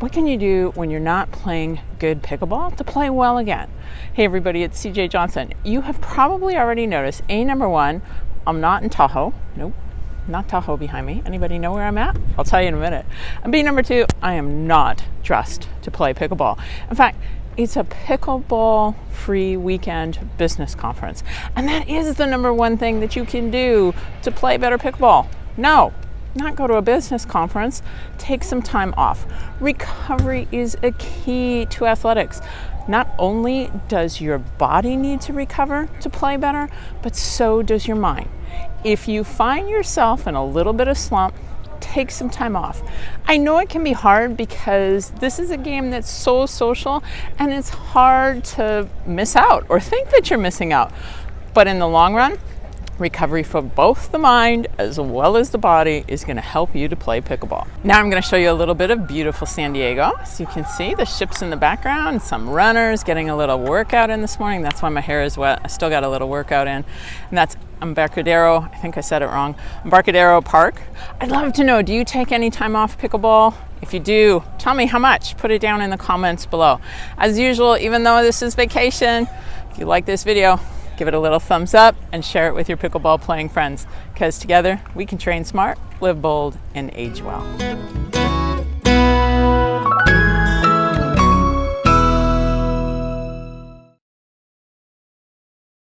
What can you do when you're not playing good pickleball to play well again? Hey everybody, it's CJ Johnson. You have probably already noticed, number one, I'm not in Tahoe. Nope, not Tahoe behind me. Anybody know where I'm at? I'll tell you in a minute. And B, number two, I am not dressed to play pickleball. In fact, it's a pickleball free weekend business conference. And that is the number one thing that you can do to play better pickleball. No, not go to a business conference. Take some time off. Recovery is a key to athletics. Not only does your body need to recover to play better, but so does your mind. If you find yourself in a little bit of slump, take some time off. I know it can be hard because this is a game that's so social and it's hard to miss out or think that you're missing out. But in the long run, recovery for both the mind as well as the body is going to help you to play pickleball. Now I'm going to show you a little bit of beautiful San Diego. As you can see, the ships in the background, some runners getting a little workout in this morning. That's why my hair is wet. I still got a little workout in. And that's Embarcadero, I think I said it wrong, Embarcadero Park. I'd love to know, do you take any time off pickleball? If you do, tell me how much. Put it down in the comments below. As usual, even though this is vacation, if you like this video, give it a little thumbs up and share it with your pickleball playing friends, because together we can train smart, live bold, and age well.